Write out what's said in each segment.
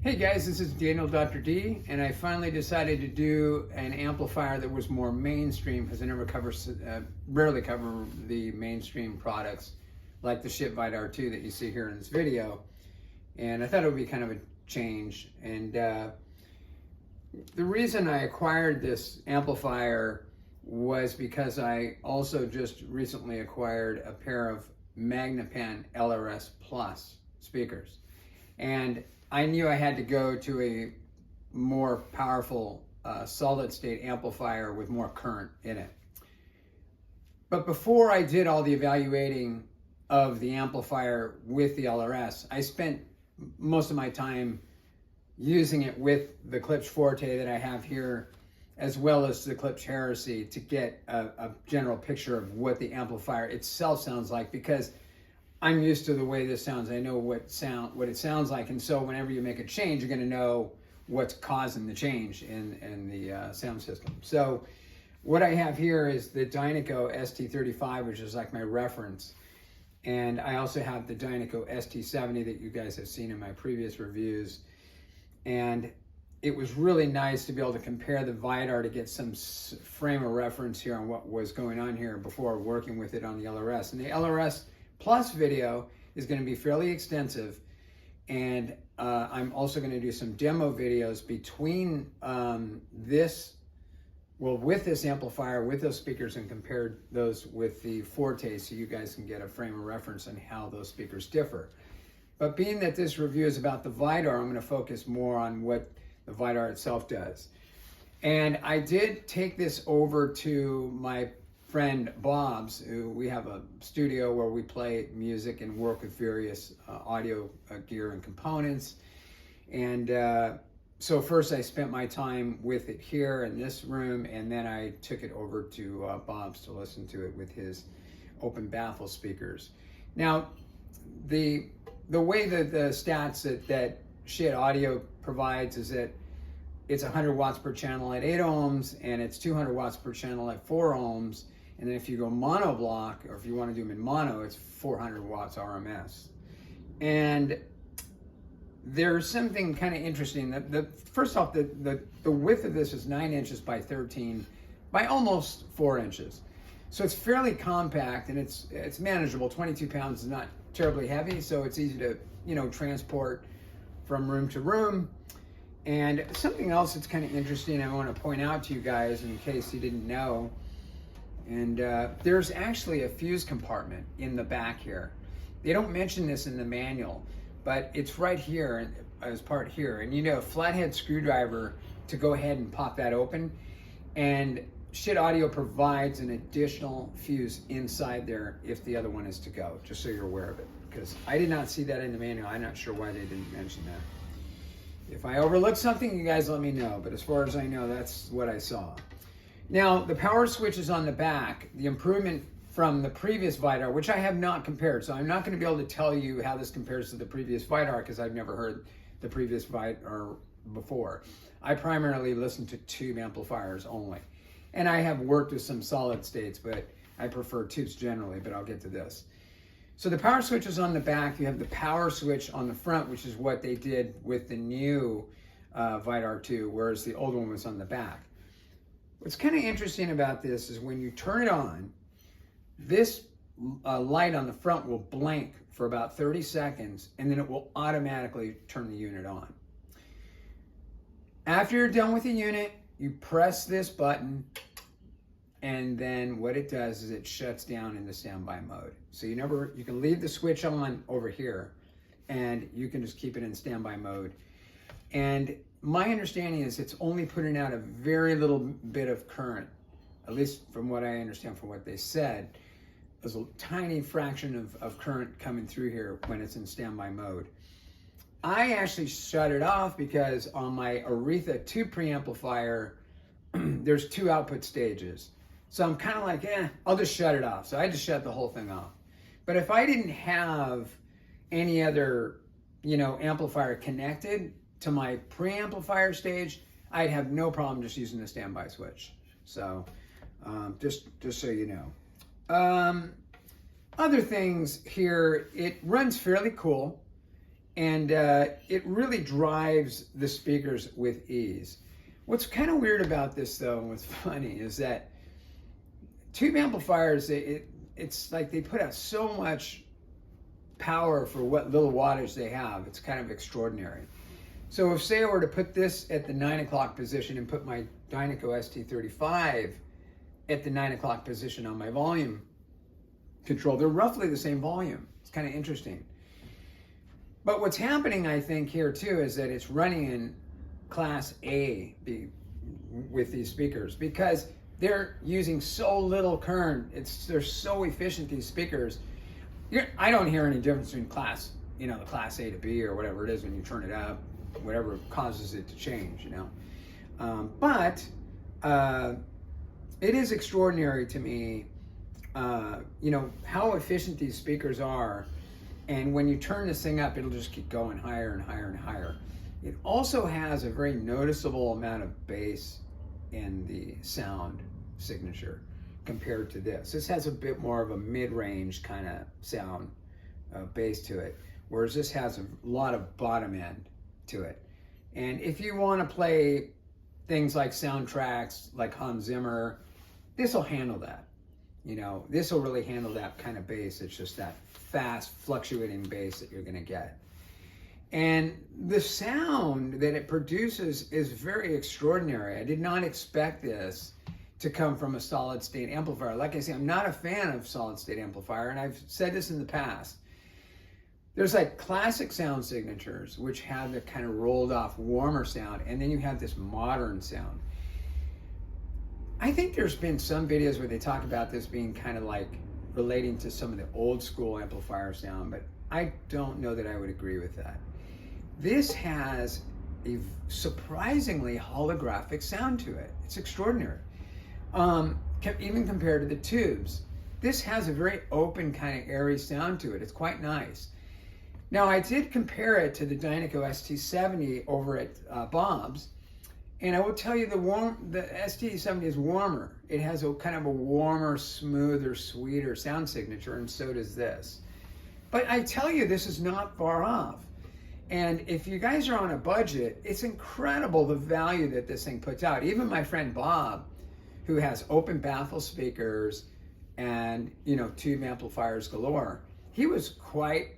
Hey guys, this is Daniel Dr. D, and I finally decided to do an amplifier that was more mainstream because I rarely cover the mainstream products like the Schiit Vidar 2 that you see here in this video. And I thought it would be kind of a change. And the reason I acquired this amplifier was because I also just recently acquired a pair of Magnapan LRS Plus speakers. And I knew I had to go to a more powerful solid state amplifier with more current in it. But before I did all the evaluating of the amplifier with the LRS, I spent most of my time using it with the Klipsch Forte that I have here, as well as the Klipsch Heresy, to get a general picture of what the amplifier itself sounds like, because I'm used to the way this sounds. I know what it sounds like, and so whenever you make a change, you're going to know what's causing the change in the sound system. So what I have here is the Dynaco ST35, which is like my reference, and I also have the Dynaco ST70 that you guys have seen in my previous reviews. And it was really nice to be able to compare the Vidar to get some frame of reference here on what was going on here before working with it on the LRS. And the LRS Plus video is going to be fairly extensive, and I'm also going to do some demo videos between with this amplifier, with those speakers, and compare those with the Forte, so you guys can get a frame of reference on how those speakers differ. But being that this review is about the Vidar, I'm going to focus more on what the Vidar itself does. And I did take this over to my friend Bob's, who we have a studio where we play music and work with various audio gear and components. And so first I spent my time with it here in this room, and then I took it over to Bob's to listen to it with his open baffle speakers. Now, the way that the stats that Schiit Audio provides is that it's 100 watts per channel at 8 ohms, and it's 200 watts per channel at 4 ohms. And then if you go mono block, or if you want to do them in mono, it's 400 watts RMS. And there's something kind of interesting. First off, the width of this is 9 inches by 13 by almost 4 inches. So it's fairly compact, and it's manageable. 22 pounds is not terribly heavy, so it's easy to transport from room to room. And something else that's kind of interesting I want to point out to you guys, in case you didn't know, and there's actually a fuse compartment in the back here. They don't mention this in the manual, but it's right here as part here. And you know, a flathead screwdriver to go ahead and pop that open. And Schiit Audio provides an additional fuse inside there if the other one is to go, just so you're aware of it. Because I did not see that in the manual. I'm not sure why they didn't mention that. If I overlooked something, you guys let me know. But as far as I know, that's what I saw. Now, the power switch is on the back. The improvement from the previous Vidar, which I have not compared, so I'm not going to be able to tell you how this compares to the previous Vidar, because I've never heard the previous Vidar before. I primarily listen to tube amplifiers only. And I have worked with some solid states, but I prefer tubes generally, but I'll get to this. So the power switch is on the back. You have the power switch on the front, which is what they did with the new Vidar 2, whereas the old one was on the back. What's kind of interesting about this is when you turn it on, this light on the front will blink for about 30 seconds, and then it will automatically turn the unit on. After you're done with the unit, you press this button, and then what it does is it shuts down into standby mode. So you can leave the switch on over here, and you can just keep it in standby mode. And my understanding is it's only putting out a very little bit of current, at least from what I understand from what they said. There's a tiny fraction of current coming through here when it's in standby mode. I actually shut it off because on my Aretha 2 preamplifier, there's 2 output stages. So I'm kind of like, I'll just shut it off. So I just shut the whole thing off. But if I didn't have any other, amplifier connected to my preamplifier stage, I'd have no problem just using the standby switch. So just so you know. Other things here, it runs fairly cool. And it really drives the speakers with ease. What's kind of weird about this, though, and what's funny, is that tube amplifiers, it's like they put out so much power for what little wattage they have. It's kind of extraordinary. So if, say, I were to put this at the 9 o'clock position and put my Dynaco ST35 at the 9 o'clock position on my volume control, they're roughly the same volume. It's kind of interesting. But what's happening, I think, here too, is that it's running in class A with these speakers because they're using so little current. They're so efficient, these speakers. I don't hear any difference between class, the class A to B or whatever it is when you turn it up, whatever causes it to change, But it is extraordinary to me, how efficient these speakers are. And when you turn this thing up, it'll just keep going higher and higher and higher. It also has a very noticeable amount of bass in the sound signature compared to this. This has a bit more of a mid-range kind of sound bass to it, whereas this has a lot of bottom end to it. And if you want to play things like soundtracks, like Hans Zimmer, this will handle that. This will really handle that kind of bass. It's just that fast, fluctuating bass that you're going to get. And the sound that it produces is very extraordinary. I did not expect this to come from a solid state amplifier. Like I say, I'm not a fan of solid state amplifier, and I've said this in the past. There's like classic sound signatures, which have the kind of rolled off, warmer sound, and then you have this modern sound. I think there's been some videos where they talk about this being kind of like relating to some of the old school amplifier sound, but I don't know that I would agree with that. This has a surprisingly holographic sound to it. It's extraordinary. Even compared to the tubes. This has a very open, kind of airy sound to it. It's quite nice. Now, I did compare it to the Dynaco ST70 over at Bob's, and I will tell you the ST70 is warmer. It has a kind of a warmer, smoother, sweeter sound signature, and so does this. But I tell you, this is not far off. And if you guys are on a budget, it's incredible the value that this thing puts out. Even my friend Bob, who has open baffle speakers and, tube amplifiers galore, he was quite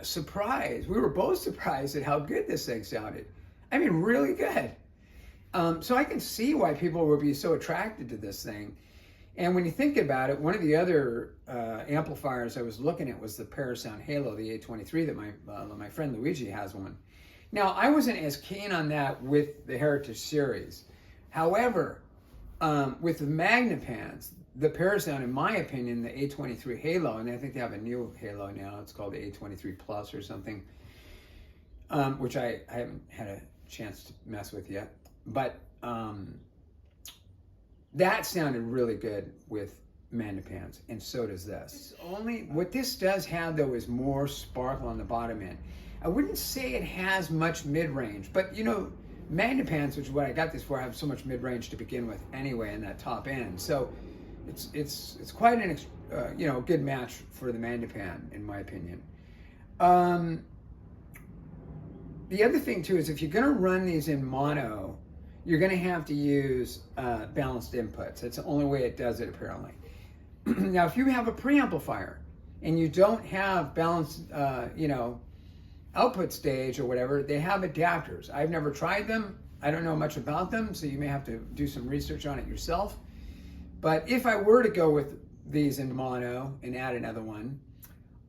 surprised. We were both surprised at how good this thing sounded. I mean, really good. So I can see why people would be so attracted to this thing. And when you think about it, one of the other amplifiers I was looking at was the Parasound Halo, the A23 that my friend Luigi has one. Now, I wasn't as keen on that with the Heritage series. However, with the Magnepans, the Parasound, in my opinion, the A23 Halo, and I think they have a new Halo now, it's called the A23 Plus or something, which I haven't had a chance to mess with yet. But that sounded really good with Magnepans, and so does this. What this does have, though, is more sparkle on the bottom end. I wouldn't say it has much mid-range, but Magnepans, which is what I got this for, have so much mid-range to begin with anyway in that top end. So it's quite an good match for the Magnepan, in my opinion. The other thing too is if you're going to run these in mono, you're going to have to use balanced inputs. That's the only way it does it, apparently. Now, if you have a preamplifier and you don't have balanced, output stage or whatever, they have adapters. I've never tried them. I don't know much about them, so you may have to do some research on it yourself. But if I were to go with these in mono and add another one,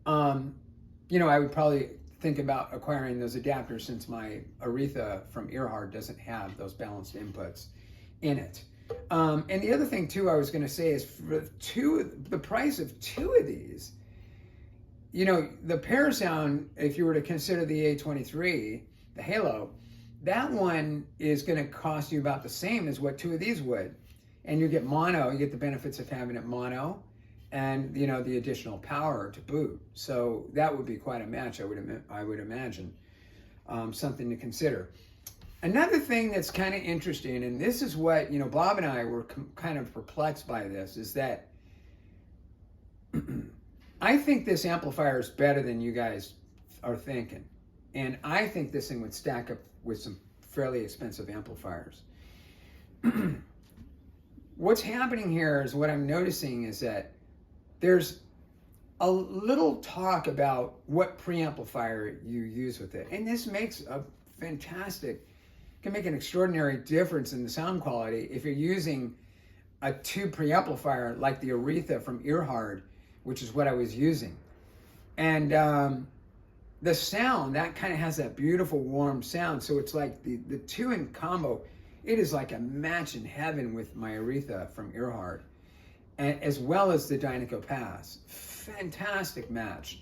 I would probably think about acquiring those adapters since my Aretha from Earhart doesn't have those balanced inputs in it. And the other thing too I was going to say is for the price of two of these, the Parasound, if you were to consider the A23, the Halo, that one is going to cost you about the same as what two of these would. And you get mono, you get the benefits of having it mono, and the additional power to boot. So that would be quite a match, I would imagine. Something to consider. Another thing that's kind of interesting, and this is what Bob and I were kind of perplexed by this, is that I think this amplifier is better than you guys are thinking. And I think this thing would stack up with some fairly expensive amplifiers. What's happening here is what I'm noticing is that there's a little talk about what preamplifier you use with it. And this makes a fantastic, can make an extraordinary difference in the sound quality if you're using a tube preamplifier like the Aretha from Earhart, which is what I was using. And the sound, that kind of has that beautiful warm sound. So it's like the two in combo, it is like a match in heaven with my Aretha from Earhart, and as well as the Dynaco Pass. Fantastic match.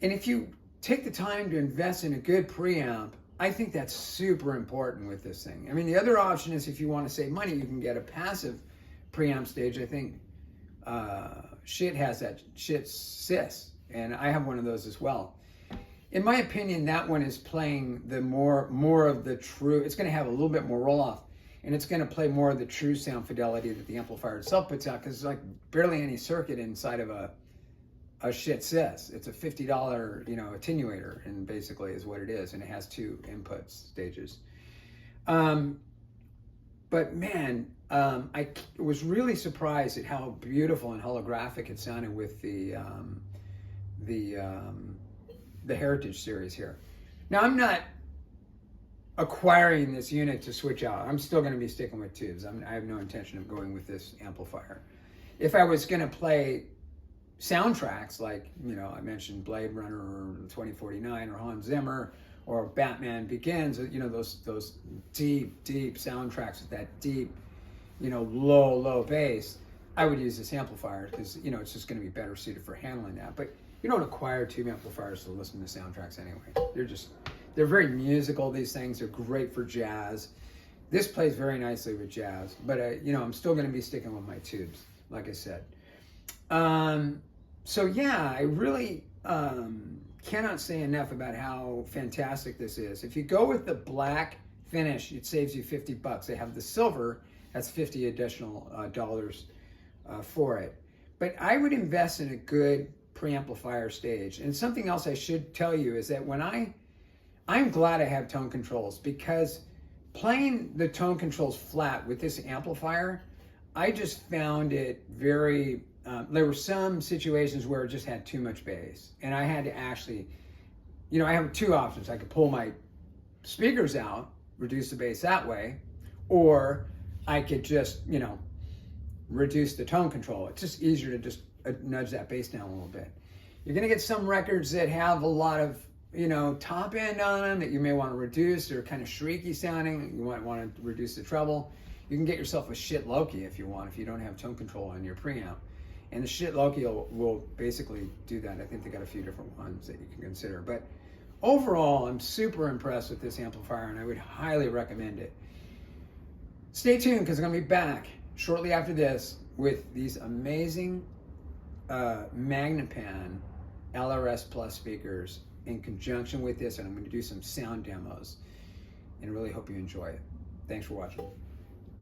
And if you take the time to invest in a good preamp, I think that's super important with this thing. I mean, the other option is if you want to save money, you can get a passive preamp stage. I think Schiit has that, Schiit Sis, and I have one of those as well. In my opinion, that one is playing the more of the true, it's going to have a little bit more roll-off, and it's going to play more of the true sound fidelity that the amplifier itself puts out, because it's like barely any circuit inside of a Schiit Sis. It's a $50, attenuator, and basically is what it is, and it has two input stages. But man, I was really surprised at how beautiful and holographic it sounded with the Heritage series here. Now, I'm not acquiring this unit to switch out. I'm still going to be sticking with tubes. I have no intention of going with this amplifier. If I was going to play soundtracks like, I mentioned Blade Runner or 2049 or Hans Zimmer or Batman Begins, those deep soundtracks with that deep, low bass, I would use this amplifier because, it's just going to be better suited for handling that. But you don't acquire tube amplifiers to listen to soundtracks anyway. They're very musical, these things. They're great for jazz. This plays very nicely with jazz, but I'm still going to be sticking with my tubes, like I said. So yeah, I really cannot say enough about how fantastic this is. If you go with the black finish, it saves you $50. They have the silver, that's $50 additional dollars for it. But I would invest in a good preamplifier stage. And something else I should tell you is that when I'm glad I have tone controls, because playing the tone controls flat with this amplifier, I just found it very, there were some situations where it just had too much bass. And I had to actually, I have two options. I could pull my speakers out, reduce the bass that way, or I could just, reduce the tone control. It's just easier to just nudge that bass down a little bit. You're going to get some records that have a lot of, top end on them that you may want to reduce. They're kind of shrieky sounding. You might want to reduce the treble. You can get yourself a Schiit Loki if you want, if you don't have tone control on your preamp. And the Schiit Loki will basically do that. I think they got a few different ones that you can consider. But overall, I'm super impressed with this amplifier, and I would highly recommend it. Stay tuned, because I'm going to be back shortly after this with these amazing Magnepan LRS Plus speakers in conjunction with this, and I'm going to do some sound demos, and really hope you enjoy it. Thanks for watching.